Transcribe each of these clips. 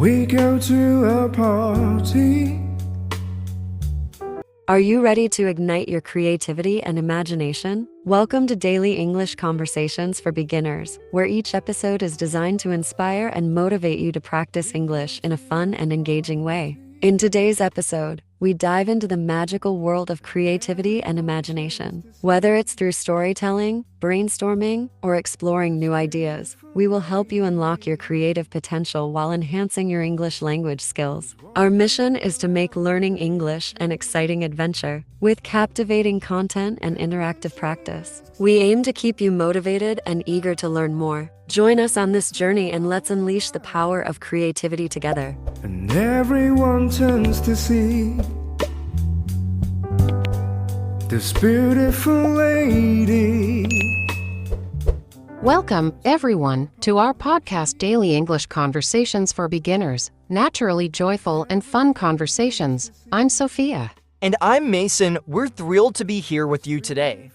We go to a party. Are you ready to ignite your creativity and imagination? Welcome to Daily English Conversations for Beginners, where each episode is designed to inspire and motivate you to practice English in a fun and engaging way. In today's episode, we dive into the magical world of creativity and imagination. Whether it's through storytelling, brainstorming, or exploring new ideas, we will help you unlock your creative potential while enhancing your English language skills. Our mission is to make learning English an exciting adventure with captivating content and interactive practice. We aim to keep you motivated and eager to learn more. Join us on this journey and let's unleash the power of creativity together. And everyone turns to see this beautiful lady. Welcome, everyone, to our podcast Daily English Conversations for Beginners, naturally joyful and fun conversations. I'm Sophia. And I'm Mason. We're thrilled to be here with you today.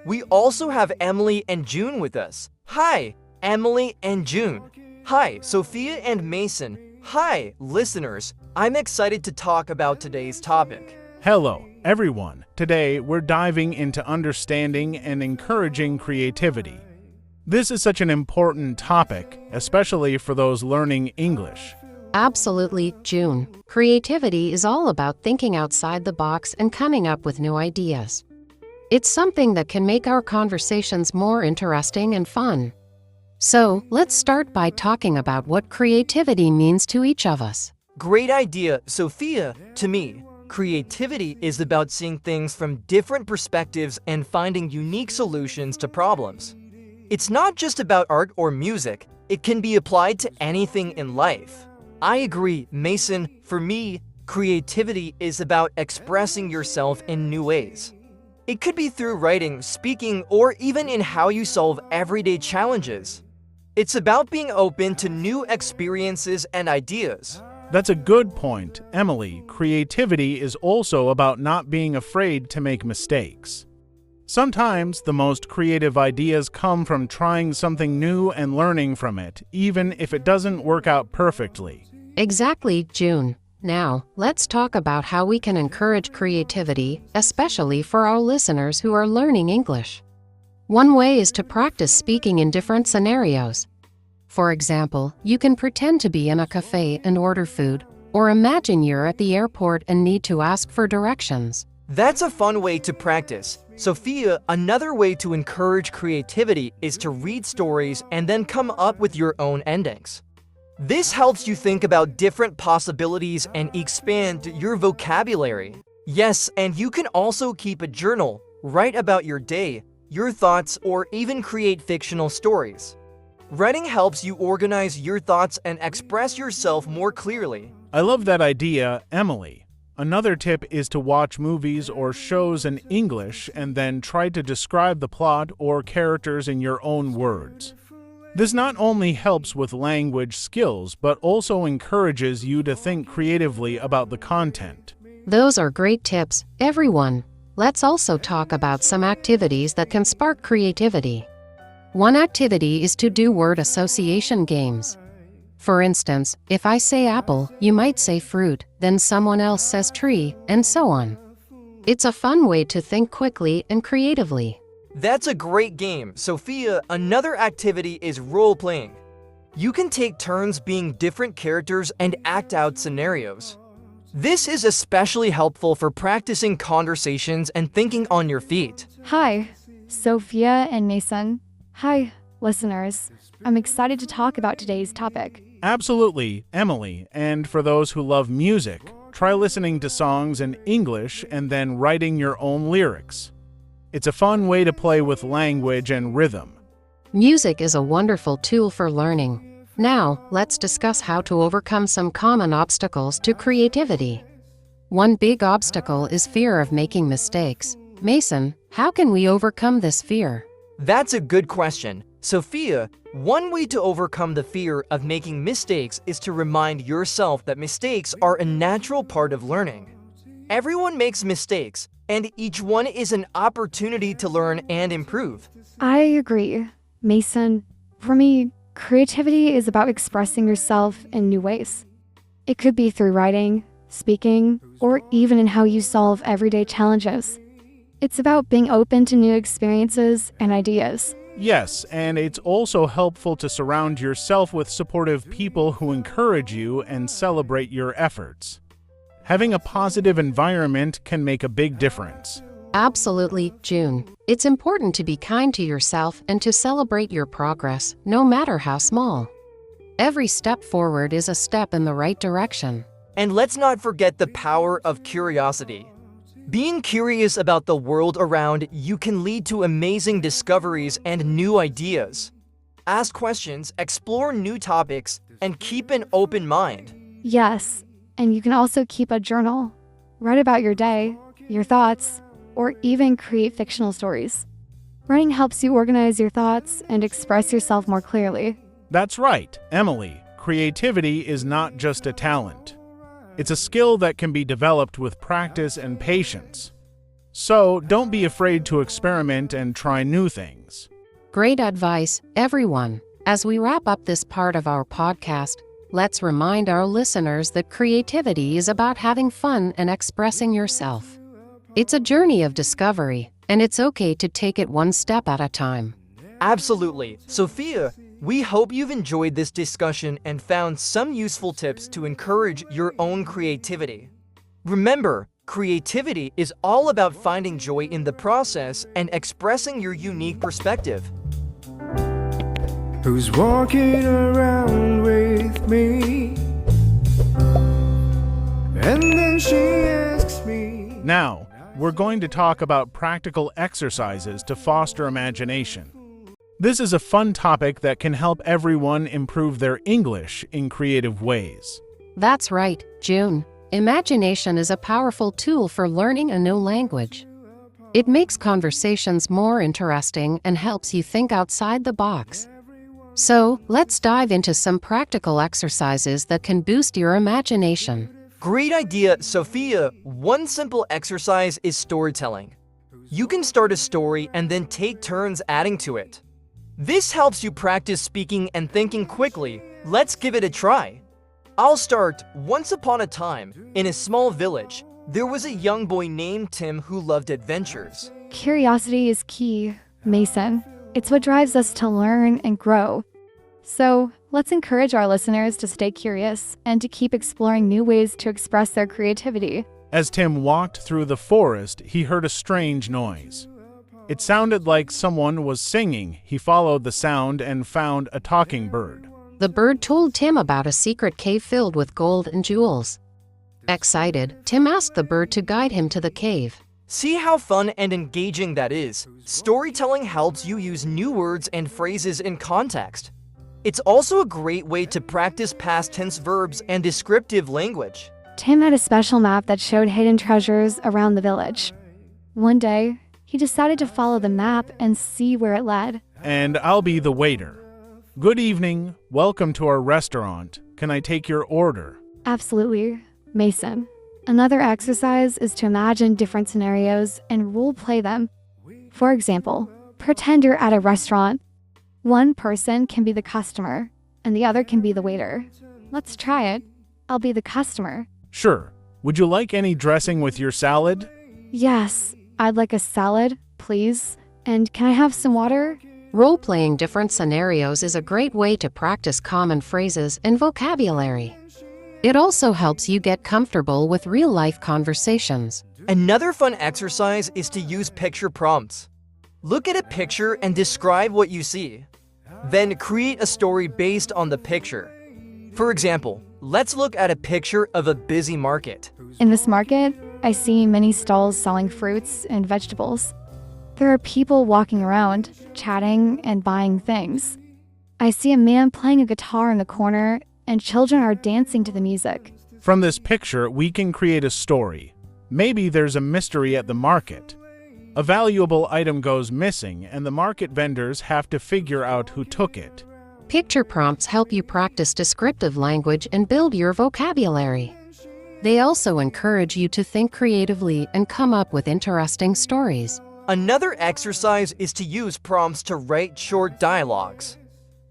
We also have Emily and June with us. Hi, Emily and June. Hi, Sophia and Mason. Hi, listeners. I'm excited to talk about today's topic. Hello, everyone. Today, we're diving into understanding and encouraging creativity. This is such an important topic, especially for those learning English. Absolutely, June. Creativity is all about thinking outside the box and coming up with new ideas. It's something that can make our conversations more interesting and fun. So, let's start by talking about what creativity means to each of us. Great idea, Sophia. To me, creativity is about seeing things from different perspectives and finding unique solutions to problems. It's not just about art or music. It can be applied to anything in life. I agree, Mason. For me, creativity is about expressing yourself in new ways. It could be through writing, speaking, or even in how you solve everyday challenges. It's about being open to new experiences and ideas. That's a good point, Emily. Creativity is also about not being afraid to make mistakes. Sometimes the most creative ideas come from trying something new and learning from it, even if it doesn't work out perfectly. Exactly, June. Now, let's talk about how we can encourage creativity, especially for our listeners who are learning English. One way is to practice speaking in different scenarios. For example, you can pretend to be in a cafe and order food, or imagine you're at the airport and need to ask for directions. That's a fun way to practice. Sophia, another way to encourage creativity is to read stories and then come up with your own endings. This helps you think about different possibilities and expand your vocabulary. Yes, and you can also keep a journal, write about your day, your thoughts, or even create fictional stories. Writing helps you organize your thoughts and express yourself more clearly. I love that idea, Emily. Another tip is to watch movies or shows in English and then try to describe the plot or characters in your own words. This not only helps with language skills, but also encourages you to think creatively about the content. Those are great tips, everyone. Let's also talk about some activities that can spark creativity. One activity is to do word association games. For instance, if I say apple, you might say fruit, then someone else says tree, and so on. It's a fun way to think quickly and creatively. That's a great game. Sophia, another activity is role-playing. You can take turns being different characters and act out scenarios. This is especially helpful for practicing conversations and thinking on your feet. Hi, Sophia and Mason. Hi, listeners. I'm excited to talk about today's topic. Absolutely, Emily. And for those who love music, try listening to songs in English and then writing your own lyrics. It's a fun way to play with language and rhythm. Music is a wonderful tool for learning. Now, let's discuss how to overcome some common obstacles to creativity. One big obstacle is fear of making mistakes. Mason, how can we overcome this fear? That's a good question. Sophia, one way to overcome the fear of making mistakes is to remind yourself that mistakes are a natural part of learning. Everyone makes mistakes, and each one is an opportunity to learn and improve. I agree. Mason, for me, creativity is about expressing yourself in new ways. It could be through writing, speaking, or even in how you solve everyday challenges. It's about being open to new experiences and ideas. Yes, and it's also helpful to surround yourself with supportive people who encourage you and celebrate your efforts. Having a positive environment can make a big difference. Absolutely, June. It's important to be kind to yourself and to celebrate your progress, no matter how small. Every step forward is a step in the right direction. And let's not forget the power of curiosity. Being curious about the world around you can lead to amazing discoveries and new ideas. Ask questions, explore new topics, and keep an open mind. Yes, and you can also keep a journal. Write about your day, your thoughts, or even create fictional stories. Writing helps you organize your thoughts and express yourself more clearly. That's right, Emily. Creativity is not just a talent. It's a skill that can be developed with practice and patience. So, don't be afraid to experiment and try new things. Great advice, everyone. As we wrap up this part of our podcast, let's remind our listeners that creativity is about having fun and expressing yourself. It's a journey of discovery, and it's okay to take it one step at a time. Absolutely. Sophia, we hope you've enjoyed this discussion and found some useful tips to encourage your own creativity. Remember, creativity is all about finding joy in the process and expressing your unique perspective. Who's walking around with me? And then she asks me. Now, we're going to talk about practical exercises to foster imagination. This is a fun topic that can help everyone improve their English in creative ways. That's right, June. Imagination is a powerful tool for learning a new language. It makes conversations more interesting and helps you think outside the box. So, let's dive into some practical exercises that can boost your imagination. Great idea, Sophia. One simple exercise is storytelling. You can start a story and then take turns adding to it. This helps you practice speaking and thinking quickly. Let's give it a try. I'll start. Once upon a time, in a small village, there was a young boy named Tim who loved adventures. Curiosity is key, Mason. It's what drives us to learn and grow. So, let's encourage our listeners to stay curious and to keep exploring new ways to express their creativity. As Tim walked through the forest, he heard a strange noise. It sounded like someone was singing. He followed the sound and found a talking bird. The bird told Tim about a secret cave filled with gold and jewels. Excited, Tim asked the bird to guide him to the cave. See how fun and engaging that is? Storytelling helps you use new words and phrases in context. It's also a great way to practice past tense verbs and descriptive language. Tim had a special map that showed hidden treasures around the village. One day, he decided to follow the map and see where it led. And I'll be the waiter. Good evening. Welcome to our restaurant. Can I take your order? Absolutely, Mason. Another exercise is to imagine different scenarios and role-play them. For example, pretend you're at a restaurant. One person can be the customer, and the other can be the waiter. Let's try it. I'll be the customer. Sure. Would you like any dressing with your salad? Yes, I'd like a salad, please. And can I have some water? Role-playing different scenarios is a great way to practice common phrases and vocabulary. It also helps you get comfortable with real-life conversations. Another fun exercise is to use picture prompts. Look at a picture and describe what you see. Then create a story based on the picture. For example, let's look at a picture of a busy market. In this market, I see many stalls selling fruits and vegetables. There are people walking around, chatting and buying things. I see a man playing a guitar in the corner, and children are dancing to the music. From this picture, we can create a story. Maybe there's a mystery at the market. A valuable item goes missing, and the market vendors have to figure out who took it. Picture prompts help you practice descriptive language and build your vocabulary. They also encourage you to think creatively and come up with interesting stories. Another exercise is to use prompts to write short dialogues.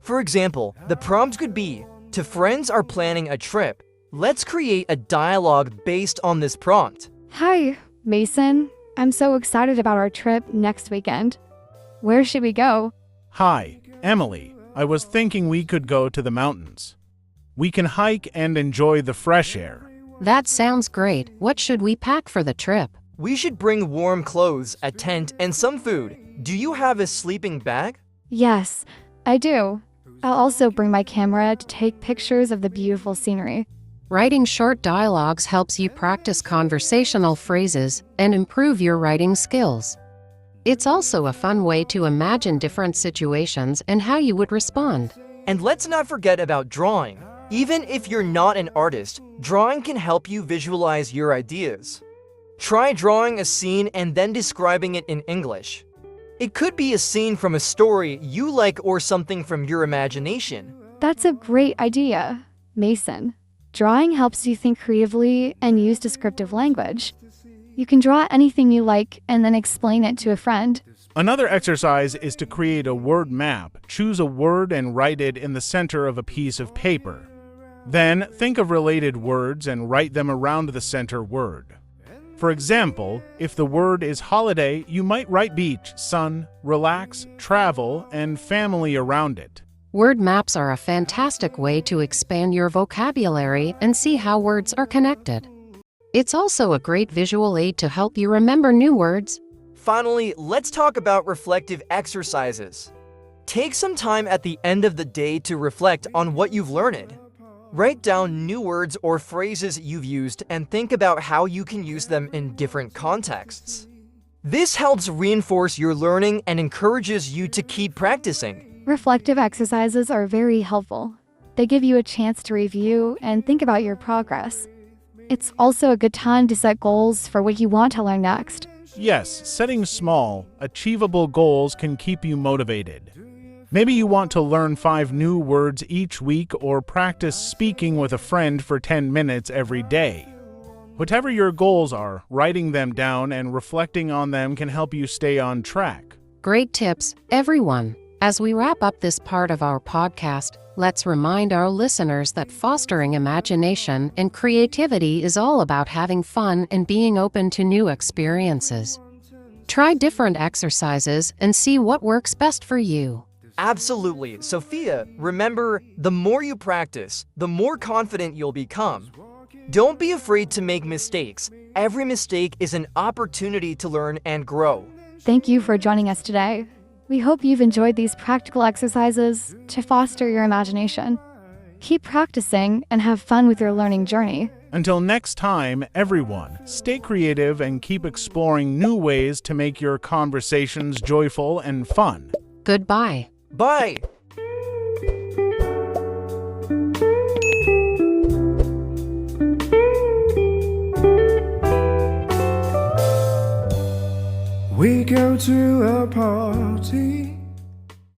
For example, the prompt could be, "Two friends are planning a trip. Let's create a dialogue based on this prompt. Hi, Mason. I'm so excited about our trip next weekend. Where should we go? Hi, Emily. I was thinking we could go to the mountains. We can hike and enjoy the fresh air. That sounds great. What should we pack for the trip? We should bring warm clothes, a tent, and some food. Do you have a sleeping bag? Yes, I do. I'll also bring my camera to take pictures of the beautiful scenery. Writing short dialogues helps you practice conversational phrases and improve your writing skills. It's also a fun way to imagine different situations and how you would respond. And let's not forget about drawing. Even if you're not an artist, drawing can help you visualize your ideas. Try drawing a scene and then describing it in English. It could be a scene from a story you like or something from your imagination. That's a great idea, Mason. Drawing helps you think creatively and use descriptive language. You can draw anything you like and then explain it to a friend. Another exercise is to create a word map. Choose a word and write it in the center of a piece of paper. Then, think of related words and write them around the center word. For example, if the word is holiday, you might write beach, sun, relax, travel, and family around it. Word maps are a fantastic way to expand your vocabulary and see how words are connected. It's also a great visual aid to help you remember new words. Finally, let's talk about reflective exercises. Take some time at the end of the day to reflect on what you've learned. Write down new words or phrases you've used and think about how you can use them in different contexts. This helps reinforce your learning and encourages you to keep practicing. Reflective exercises are very helpful. They give you a chance to review and think about your progress. It's also a good time to set goals for what you want to learn next. Yes, setting small, achievable goals can keep you motivated. Maybe you want to learn 5 new words each week or practice speaking with a friend for 10 minutes every day. Whatever your goals are, writing them down and reflecting on them can help you stay on track. Great tips, everyone. As we wrap up this part of our podcast, let's remind our listeners that fostering imagination and creativity is all about having fun and being open to new experiences. Try different exercises and see what works best for you. Absolutely. Sophia, remember, the more you practice, the more confident you'll become. Don't be afraid to make mistakes. Every mistake is an opportunity to learn and grow. Thank you for joining us today. We hope you've enjoyed these practical exercises to foster your imagination. Keep practicing and have fun with your learning journey. Until next time, everyone, stay creative and keep exploring new ways to make your conversations joyful and fun. Goodbye. Bye! We go to a party.